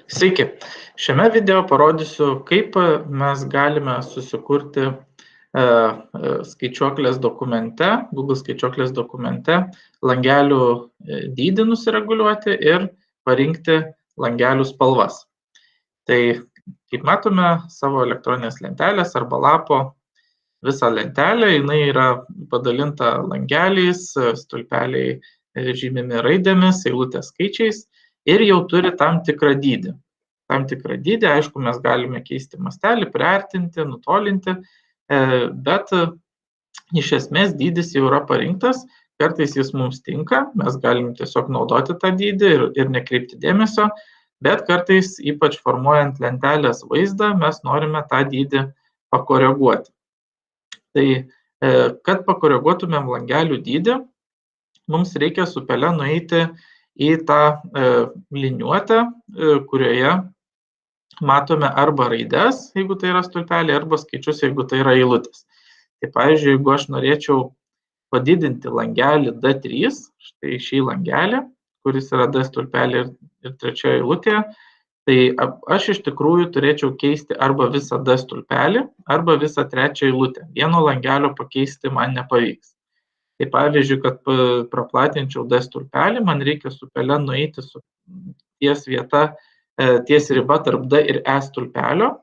Sveiki! Šiame video parodysiu, kaip mes galime susikurti skaičiuoklės dokumente, Google skaičiuoklės dokumente langelių dydį nusireguliuoti ir parinkti langelių spalvas. Tai, kaip matome, savo elektroninės lentelės arba lapo visą lentelę, jinai yra padalinta langeliais, stulpeliai žymimi raidėmis, eilutės skaičiais ir jau turi tam tikrą dydį. Tam tikrą dydį, aišku, mes galime keisti mastelį, priartinti, nutolinti, bet iš esmės dydis jau yra parinktas, kartais jis mums tinka, mes galim tiesiog naudoti tą dydį ir nekreipti dėmesio, bet kartais, ypač formuojant lentelės vaizdą, mes norime tą dydį pakoreguoti. Tai, kad pakoreguotumėm langelių dydį, mums reikia su pele nueiti į tą liniuotę, kurioje matome arba raides, jeigu tai yra stulpeliai, arba skaičius, jeigu tai yra eilutės. Tai pavyzdžiui, jeigu aš norėčiau padidinti langelį D3, štai šį langelį, kuris yra D stulpelį ir trečioje eilutėje, tai aš iš tikrųjų turėčiau keisti arba visą D stulpelį, arba visą trečią eilutę. Vieno langelio pakeisti man nepavyks. Tai pavyzdžiui, kad praplatinčiau D stulpelį, man reikia su pele nueiti su ties riba tarp D ir E stulpelio.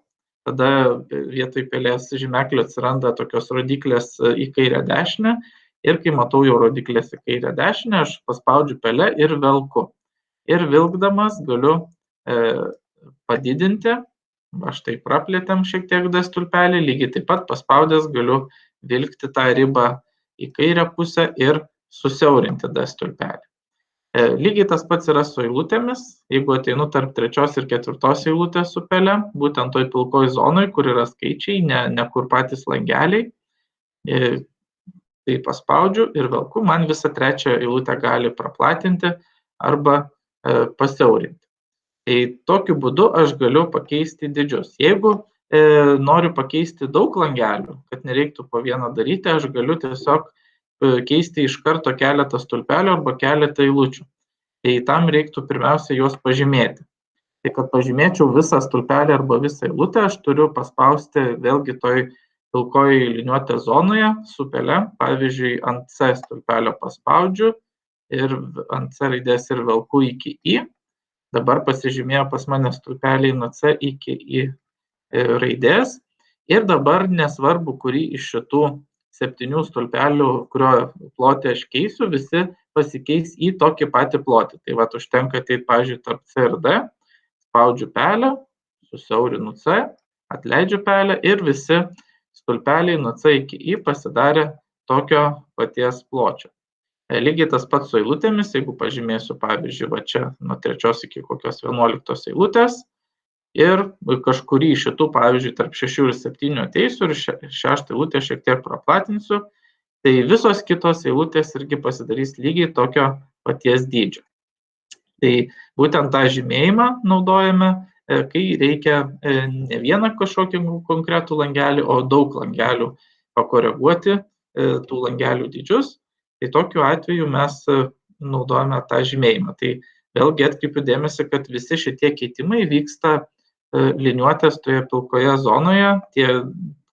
Tada vietoj pelės žymeklio atsiranda tokios rodiklės į kairę dešinę. Ir kai matau jau rodiklės į kairę dešinę, aš paspaudžiu pelę ir velku. Ir vilkdamas galiu padidinti, štai praplėtėm šiek tiek D stulpelį, lygiai taip pat paspaudęs galiu vilkti tą ribą į kairę pusę ir susiaurinti D stulpelį. Lygiai tas pats yra su eilutėmis, jeigu ateinu tarp trečios ir ketvirtos eilutės su pele, būtent toj pilkoj zonoj, kur yra skaičiai, ne kur patys langeliai, tai paspaudžiu ir velku, man visą trečią eilutę gali praplatinti arba pasiaurinti. Tai tokiu būdu aš galiu pakeisti dydžius. Jeigu noriu pakeisti daug langelių, kad nereiktų po vieną daryti, aš galiu tiesiog keisti iš karto keletą stulpelių arba keletą eilučių. Tai tam reiktų pirmiausia juos pažymėti. Tai kad pažymėčiau visą stulpelį arba visą eilutę, aš turiu paspausti vėlgi toj pilkoj liniuotės zonoje su pele. Pavyzdžiui, ant C stulpelio paspaudžiu ir ant C raidės ir velku iki I. Dabar pasižymėjo pas mane stulpeliai nuo C iki I raidės. Ir dabar nesvarbu, kurį iš šitų 7 stulpelių, kurio plotį aš keisiu, visi pasikeis į tokį patį plotį. Tai vat užtenka ateiti, pavyzdžiui, tarp C ir D, spaudžiu pelę, susiaurinu C, atleidžiu pelę ir visi stulpeliai nuo C iki I pasidarė tokio paties pločio. Lygiai tas pats su eilutėmis, jeigu pažymėsiu, pavyzdžiui, va čia nuo 3 iki kokios 11 eilutės ir kažkurį iš šitų, pavyzdžiui, tarp 6 ir 7 ateisiu ir 6 eilutę šiek tiek praplatinsiu, tai visos kitos eilutės irgi pasidarys lygiai tokio paties dydžio. Tai būtent tą žymėjimą naudojame, kai reikia ne vieną kažkokį konkretų langelį, o daug langelių pakoreguoti tų langelių dydžius. Tai tokiu atveju mes naudojame tą žymėjimą. Tai vėlgi atkreipiu dėmesį, kad visi šitie keitimai vyksta liniuotės toje pilkoje zonoje,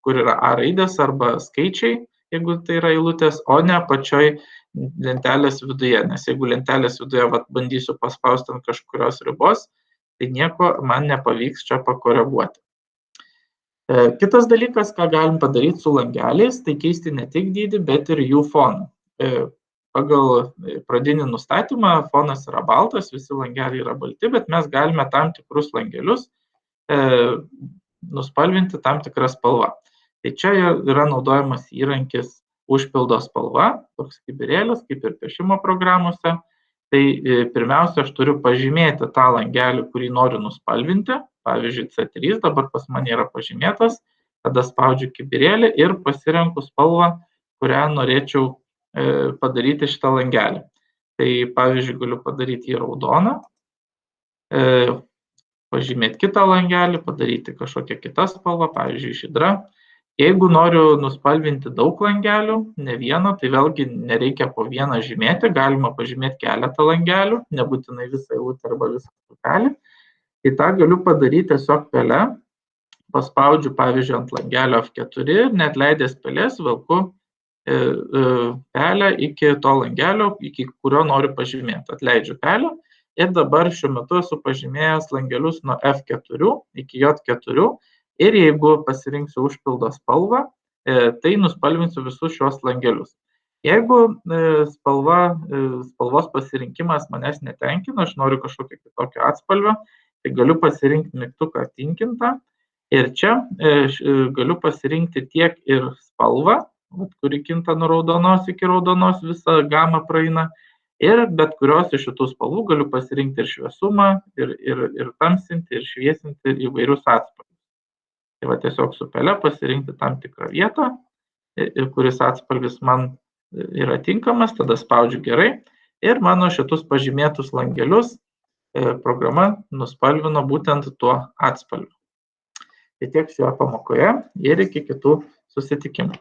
kur yra A raidės arba skaičiai, jeigu tai yra eilutės, o ne pačioj lentelės viduje. Nes jeigu lentelės viduje bandysiu paspausti ant kažkurios ribos, tai nieko man nepavyks čia pakoreguoti. Kitas dalykas, ką galim padaryti su langeliais, tai keisti ne tik dydį, bet ir jų foną. Pagal pradinį nustatymą fonas yra baltas, visi langeliai yra balti, bet mes galime tam tikrus langelius nuspalvinti tam tikrą spalvą. Tai čia yra naudojamas įrankis užpildo spalva, toks kibirėlis, kaip ir piešimo programuose. Tai pirmiausia, aš turiu pažymėti tą langelį, kurį noriu nuspalvinti. Pavyzdžiui, C3 dabar pas mane yra pažymėtas, tada spaudžiu kibirėlį ir pasirenku spalvą, kurią norėčiau padaryti šitą langelį. Tai pavyzdžiui, galiu padaryti į raudoną, pažymėti kitą langelį, padaryti kažkokią kitą spalvą, pavyzdžiui, žydra. Jeigu noriu nuspalvinti daug langelių, ne vieną, tai vėlgi nereikia po vieną žymėti, galima pažymėti keletą langelių, nebūtinai visą eilutę arba visą stulpelį. Tai tą galiu padaryti tiesiog pele, paspaudžiu, pavyzdžiui, ant langelio F4 ir neatleidęs pelės velku pelę iki to langelio, iki kurio noriu pažymėti. Atleidžiu pelę ir dabar šiuo metu esu pažymėjęs langelius nuo F4 iki J4 ir jeigu pasirinksiu užpildo spalvą, tai nuspalvinsiu visus šios langelius. Jeigu spalvos pasirinkimas manęs netenkina, aš noriu kažkokio kitokio atspalvio, tai galiu pasirinkti mygtuką tinkintą ir čia galiu pasirinkti tiek ir spalvą, kuri kinta nuo raudonos iki raudonos, visą gamą praeina, ir bet kurios iš šitų spalvų galiu pasirinkti ir šviesumą, ir tamsinti, ir šviesinti įvairius atspalvius. Tai va tiesiog su pele pasirinkti tam tikrą vietą, kuris atspalvis man yra tinkamas, tada spaudžiu gerai ir mano šitus pažymėtus langelius programa nuspalvino būtent tuo atspalviu. Tai tiek šioje pamokoje ir iki kitų susitikimų.